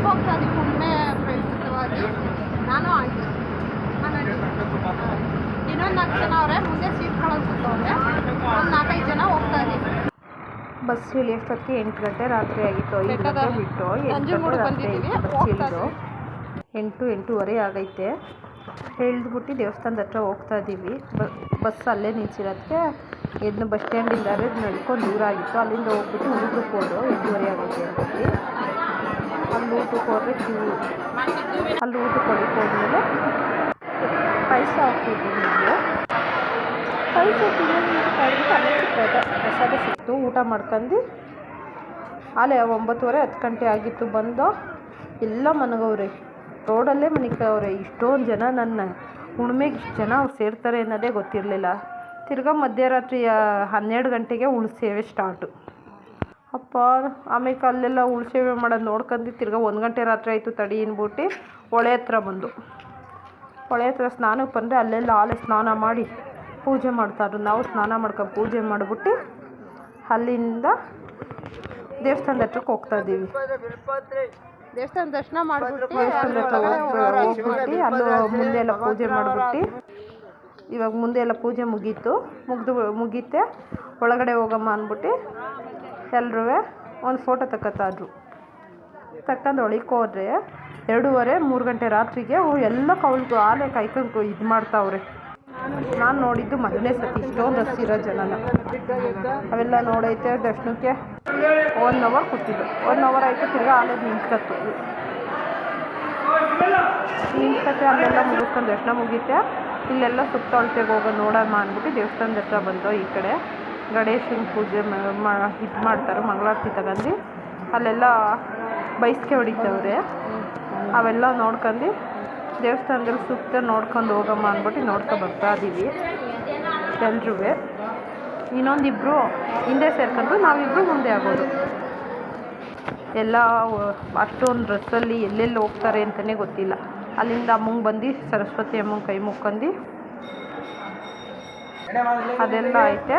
ಹೋಗ್ತಾ ಇದೀವಿ ಒಮ್ಮೆ ಫ್ರೆಂಡ್ಸ್ ಜೊತೆವಾಗಿ. ನಾನು ಆಂಟಿ ಇನ್ನೊಂದು 4 ಜನ ಅವರೇ, ಮುಂದೆ ಸೀಟ್ ಕೂತವ್ರೆ. ಒಂದು 4-5 ಜನ ಹೋಗ್ತಾ ಇದೀವಿ. ಬಸ್ ಇಳಿಯೋಷ್ಟೊತ್ತಿಗೆ 8 ಗಂಟೆ ರಾತ್ರಿ ಆಗಿತ್ತು. 5 ಗಂಟೆ ಬಿಟ್ಟು 8 ಗಂಟೆ ರಾತ್ರಿ ಆಯಿತು ಬಸ್ ಇಳಿದು. 8-8:30 ಆಗೈತೆ. ಹೇಳಿದ್ಬಿಟ್ಟು ದೇವಸ್ಥಾನದ ಹತ್ರ ಹೋಗ್ತಾ ಇದ್ದೀವಿ. ಬಸ್ ಅಲ್ಲೇ ನಿಲ್ಸಿರೋದಕ್ಕೆ ಎದ್ದು ಬಸ್ ಸ್ಟ್ಯಾಂಡಿಂದ ನಡ್ಕೊಂಡು ದೂರ ಆಗಿತ್ತು. ಅಲ್ಲಿಂದ ಹೋಗ್ಬಿಟ್ಟು ಊಟಕ್ಕೆ ಹೋದು. 8:30 ಆಗೈತೆ ಅಂದ್ಬಿಟ್ಟು ಅಲ್ಲಿ ಊಟಕ್ಕೆ ಹೋದ್ರೆ ಅಲ್ಲಿ ಊಟಕ್ಕೆ ಹೋದ್ಮೇಲೆ ಪಾಯಸ ಹಾಕ್ತಿದ್ವಿ. ನಾವು ಪಾಯಸ ಅಲ್ಲೇ ಪ್ರಸಾದ ಸಿಕ್ತು. ಊಟ ಮಾಡ್ಕೊಂಡು ಅಲ್ಲೇ 9:30-10 ಗಂಟೆ ಆಗಿತ್ತು. ಬಂದು ಎಲ್ಲ ಮನಗವ್ರೆ, ರೋಡಲ್ಲೇ ಮನಿಕವ್ರೆ. ಇಷ್ಟೊಂದು ಜನ ನನ್ನ ಹುಣ್ಮೆಗೆ ಇಷ್ಟು ಜನ ಅವ್ರು ಸೇರ್ತಾರೆ ಅನ್ನೋದೇ ಗೊತ್ತಿರಲಿಲ್ಲ. ತಿರ್ಗಾ ಮಧ್ಯರಾತ್ರಿ 12 ಗಂಟೆಗೆ ಉಳ್ಸೇವೆ ಸ್ಟಾರ್ಟು. ಅಪ್ಪ ಆಮೇಲೆ ಅಲ್ಲೆಲ್ಲ ಉಳ್ಸೇವೆ ಮಾಡೋದು ನೋಡ್ಕೊಂಡು ತಿರ್ಗಾ 1 ಗಂಟೆ ರಾತ್ರಿ ಆಯಿತು. ತಡಿ ಅಂದ್ಬಿಟ್ಟು ಹೊಳೆ ಹತ್ರ ಬಂದು, ಹೊಳೆ ಹತ್ರ ಸ್ನಾನಕ್ಕೆ ಬಂದರೆ ಅಲ್ಲೆಲ್ಲ ಆಲೆ ಸ್ನಾನ ಮಾಡಿ ಪೂಜೆ ಮಾಡ್ತಾಯಿದ್ರು. ನಾವು ಸ್ನಾನ ಮಾಡ್ಕೊಂಡು ಪೂಜೆ ಮಾಡಿಬಿಟ್ಟು ಅಲ್ಲಿಂದ ದೇವಸ್ಥಾನದ ಹತ್ರಕ್ಕೆ ಹೋಗ್ತಾ ಇದ್ದೀವಿ. ದೇವಸ್ಥಾನ ದರ್ಶನ ಮಾಡಿಬಿಟ್ಟು ದೇವಸ್ಥಾನದ ಹತ್ರ ಹೋಗ್ಬಿಟ್ಟು ಅಲ್ಲೂ ಮುಂದೆ ಎಲ್ಲ ಪೂಜೆ ಮಾಡಿಬಿಟ್ಟು, ಇವಾಗ ಮುಂದೆ ಎಲ್ಲ ಪೂಜೆ ಮುಗೀತೆ ಒಳಗಡೆ ಹೋಗಮ್ಮ ಅಂದ್ಬಿಟ್ಟು ಎಲ್ಲರೂ ಒಂದು ಫೋಟೋ ತಕ್ಕತ್ತಾದ್ರು. ತಕ್ಕಂಡು ಒಳಕ್ಕೆ ಹೋದ್ರೆ 2:30-3 ಗಂಟೆ ರಾತ್ರಿಗೆ ಎಲ್ಲ ಕೌಲ್ಗೂ ಆಲೆ ಕಾಯ್ಕೊಂಡು ಇದು ಮಾಡ್ತಾವ್ರೆ. ನಾನು ನೋಡಿದ್ದು ಮೊದಲನೇ ಸತಿ ಇಷ್ಟೊಂದು ಹಸಿರೋ ಜನನ. ಅವೆಲ್ಲ ನೋಡೈತೆ. ದರ್ಶನಕ್ಕೆ 1 ಅವರ್ ಕೂತಿದ್ದು. 1 ಅವರ್ ಆಯಿತು. ತಿರ್ಗಾ ಆಲೆ ನಿಂತ್ಕತ್ತು. ಅಲ್ಲೆಲ್ಲ ಮುಗಿಸ್ಕೊಂಡು ದರ್ಶನ ಮುಗೀತೆ. ಇಲ್ಲೆಲ್ಲ ಸುತ್ತೊಳತೆಗೆ ಹೋಗೋದು ನೋಡಮ್ಮ ಅಂದ್ಬಿಟ್ಟು ದೇವಸ್ಥಾನದ ಹತ್ರ ಬಂದು ಈ ಕಡೆ ಗಣೇಶನ ಪೂಜೆ ಇದು ಮಾಡ್ತಾರೆ. ಮಂಗಳಾರತಿ ತಗೊಂಡು ಅಲ್ಲೆಲ್ಲ ಬೈಸ್ಕೆ ಹೊಡಿತವ್ರೆ. ಅವೆಲ್ಲ ನೋಡ್ಕೊಂಡು ದೇವಸ್ಥಾನದಲ್ಲಿ ಸುತ್ತ ನೋಡ್ಕೊಂಡು ಹೋಗಮ್ಮ ಅಂದ್ಬಿಟ್ಟು ನೋಡ್ಕೊಂಡು ಬರ್ತಾ ಇದ್ದೀವಿ ಎಲ್ರೂ. ಇನ್ನೊಂದಿಬ್ಬರು ಹಿಂದೆ ಸೇರ್ಕೊಂಡ್ರು, ನಾವಿಬ್ಬರು ಮುಂದೆ ಆಗೋದು. ಎಲ್ಲ ಅಷ್ಟೊಂದು ಡ್ರೆಸ್ಸಲ್ಲಿ ಎಲ್ಲೆಲ್ಲಿ ಹೋಗ್ತಾರೆ ಅಂತಲೇ ಗೊತ್ತಿಲ್ಲ. ಅಲ್ಲಿಂದ ಅಮ್ಮಂಗೆ ಬಂದು ಸರಸ್ವತಿ ಅಮ್ಮಂಗೆ ಕೈ ಮುಕ್ಕೊಂಡು ಅದೆಲ್ಲ ಐತೆ.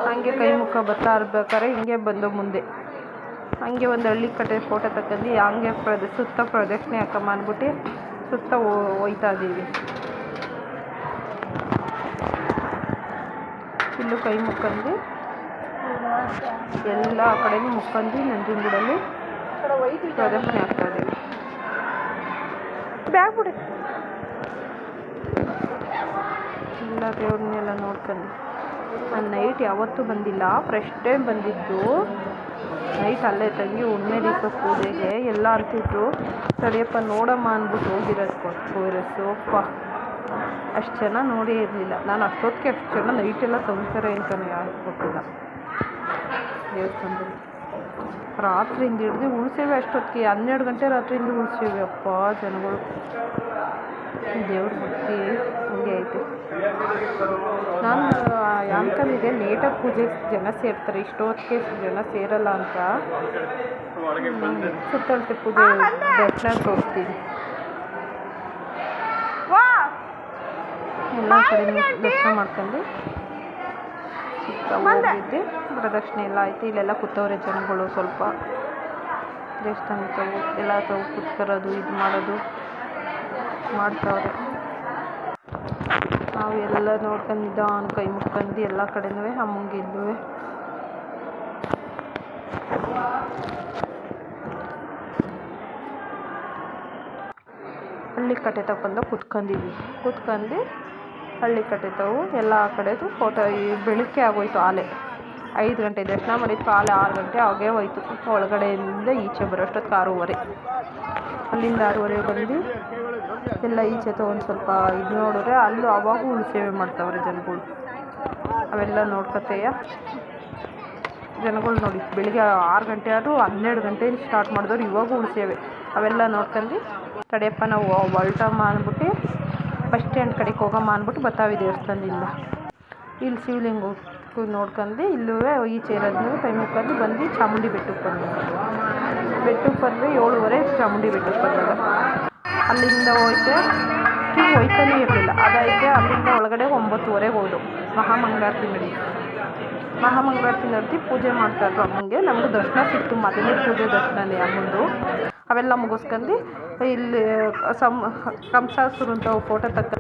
ಹಾಗೆ ಕೈ ಮುಖ ಬರ್ತಾ ಇರ್ಬೇಕಾದ್ರೆ ಹಿಂಗೆ ಬಂದು ಮುಂದೆ ಹಂಗೆ ಒಂದು ಹಳ್ಳಿ ಕಟ್ಟೆ ಫೋಟೋ ತಗೊಂಡು ಹಂಗೆ ಸುತ್ತ ಪ್ರದಕ್ಷಿಣೆ ಹಾಕಮ್ಮ ಅಂದ್ಬಿಟ್ಟು ಸುತ್ತ ಹೋಯ್ತಾ ಇದ್ದೀವಿ. ಇಲ್ಲೂ ಕೈ ಮುಕ್ಕೊಂಡು ಎಲ್ಲ ಕಡೆನೂ ಮುಕ್ಕೊಂಡು ನಂಜನಗೂಡಲ್ಲಿ ಪ್ರದಕ್ಷಿಣೆ ಆಗ್ತಾ ಇದ್ದೀವಿ. ಬ್ಯಾಗ್ ಬಿಡಿ. ಎಲ್ಲ ದೇವ್ರನ್ನೆಲ್ಲ ನೋಡ್ಕೊಂಡು ನಾನು ನೈಟ್ ಯಾವತ್ತೂ ಬಂದಿಲ್ಲ, ಫಸ್ಟ್ ಟೈಮ್ ಬಂದಿದ್ದು. ನೈಟ್ ಅಲ್ಲೇ ತಂಗಿ ಹುಣ್ಮೆ ದಿವಸ ಪೂಜೆಗೆ ಎಲ್ಲ ಅಂತಿದ್ರು. ತಡಿಯಪ್ಪ ನೋಡಮ್ಮ ಅಂದ್ಬಿಟ್ಟು ಹೋಗಿರೋದು ಅಪ್ಪ. ಅಷ್ಟು ಜನ ನೋಡೇ ಇರಲಿಲ್ಲ ನಾನು. ಅಷ್ಟೊತ್ತಿಗೆ ಅಷ್ಟು ಜನ ನೈಟೆಲ್ಲ ತುಂಬ್ತಾರೆ ಅಂತಲೇ ಯಾರು ಗೊತ್ತಿಲ್ಲ. ದೇವಸ್ಥಾನದಲ್ಲಿ ರಾತ್ರಿಯಿಂದ ಹಿಡ್ದು ಉಳಿಸೇವೆ. ಅಷ್ಟೊತ್ತಿಗೆ 12 ಗಂಟೆ ರಾತ್ರಿಯಿಂದ ಉಳಿಸೇವೆ. ಅಪ್ಪ ಜನಗಳು, ದೇವ್ರ ಭಕ್ತಿ ಹಂಗೆ ಐತೆ. ನಾನು ಅನ್ಕೊಂಡಿದ್ದೆ ಲೇಟಾಗಿ ಪೂಜೆ ಜನ ಸೇರ್ತಾರೆ, ಇಷ್ಟೊತ್ತಿಗೆ ಜನ ಸೇರಲ್ಲ ಅಂತ. ಸುತ್ತಳತೆ ಪೂಜೆ ದರ್ಶನ ತೋರಿಸ್ತೀನಿ. ಎಲ್ಲ ಕಡೆ ದರ್ಶನ ಮಾಡ್ಕೊಂಡು ಸುತ್ತ ಹೋಗಿದ್ದೆ. ಪ್ರದಕ್ಷಿಣೆ ಎಲ್ಲ ಆಯಿತು. ಇಲ್ಲೆಲ್ಲ ಕೂತವ್ರೆ ಜನಗಳು. ಸ್ವಲ್ಪ ದೇವಸ್ಥಾನ ಎಲ್ಲ ಕೂತ್ಕೊಳ್ಳೋದು ಇದು ಮಾಡೋದು ಮಾಡ್ತಾವ್ರೆ. ನಾವು ಎಲ್ಲ ನೋಡ್ಕೊಂಡಿದ್ದ ಅವ್ನು ಕೈ ಮುಕ್ಕೊಂಡು ಎಲ್ಲ ಕಡೆನೂ ಅಮ್ಮಂಗೆ ಇದ್ದುವೆ. ಹಳ್ಳಿ ಕಟ್ಟೆ ತಗೊಂಡು ಕೂತ್ಕೊಂಡು ಹಳ್ಳಿ ಕಟ್ಟೆ ತಗೋ ಎಲ್ಲ ಕಡೆದು ಫೋಟೋ. ಬೆಳಗ್ಗೆ ಆಗೋಯ್ತು. ಆಲೆ 5 ಗಂಟೆ ದರ್ಶನ ಮಾಡಿತ್ತು. ಆಲೆ 6 ಗಂಟೆ ಆಗೇ ಹೋಯ್ತು. ಒಳಗಡೆಯಿಂದ ಈಚೆ ಬರೋಷ್ಟೊತ್ತು 6:30. ಅಲ್ಲಿಂದ 6:30 ಬಂದು ಎಲ್ಲ ಈಚೆ ಒಂದು ಸ್ವಲ್ಪ ಇದು ನೋಡಿದ್ರೆ ಅಲ್ಲೂ ಅವಾಗೂ ಉಳಿಸೇವೆ ಮಾಡ್ತಾವ್ರೆ ಜನಗಳು. ಅವೆಲ್ಲ ನೋಡ್ಕೊತೆಯ ಜನಗಳು ನೋಡಿ. ಬೆಳಿಗ್ಗೆ 6 ಗಂಟೆ ಆದರೂ 12 ಗಂಟೆಯಿಂದ ಸ್ಟಾರ್ಟ್ ಮಾಡಿದವ್ರು ಇವಾಗೂ ಉಳಿಸೇವೆ. ಅವೆಲ್ಲ ನೋಡ್ಕೊಂಡು ತಡೆಯಪ್ಪ ನಾವು ಹೊಲ್ಟಮ್ಮ ಅಂದ್ಬಿಟ್ಟು ಬಸ್ ಸ್ಟ್ಯಾಂಡ್ ಕಡೆಗೆ ಹೋಗಮ್ಮ ಅಂದ್ಬಿಟ್ಟು ಬರ್ತಾವೆ ದೇವಸ್ಥಾನದಿಂದ. ಇಲ್ಲಿ ಶಿವಲಿಂಗ ನೋಡ್ಕೊಂಡು ಇಲ್ಲೂ ಈಚೆ ಇರೋದನ್ನ ಕೈ ಮುಕ್ಕೊಂಡು ಬಂದು ಚಾಮುಂಡಿ ಬೆಟ್ಟಕ್ಕೆ ಬಂದು 7:30 ಚಾಮುಂಡಿ ಬೆಟ್ಟಕ್ಕೆ ಬಂದಾಗ ಅಲ್ಲಿಂದ ಹೋಯ್ತಾನೇ ಇರಲಿಲ್ಲ. ಅದೈತೆ ಅಲ್ಲಿಂದ ಒಳಗಡೆ 9:30 ಹೋದು. ಮಹಾಮಂಗಳಾರತಿ ನಡೀತು. ಮಹಾಮಂಗಳಾರತಿ ನಡೆದು ಪೂಜೆ ಮಾಡ್ತಾಯಿದ್ರು ಅಮ್ಮಂಗೆ. ನಮಗೂ ದರ್ಶನ ಸಿಕ್ತು, ಮೊದಲನೇ ಪೂಜೆ ದರ್ಶನನೇ ಅಮ್ಮಂದು. ಅವೆಲ್ಲ ಮುಗಿಸ್ಕೊಂಡು ಇಲ್ಲಿ ಕಂಸಾಸುರ ಅಂತ ಫೋಟೋ ತಕ್ಕ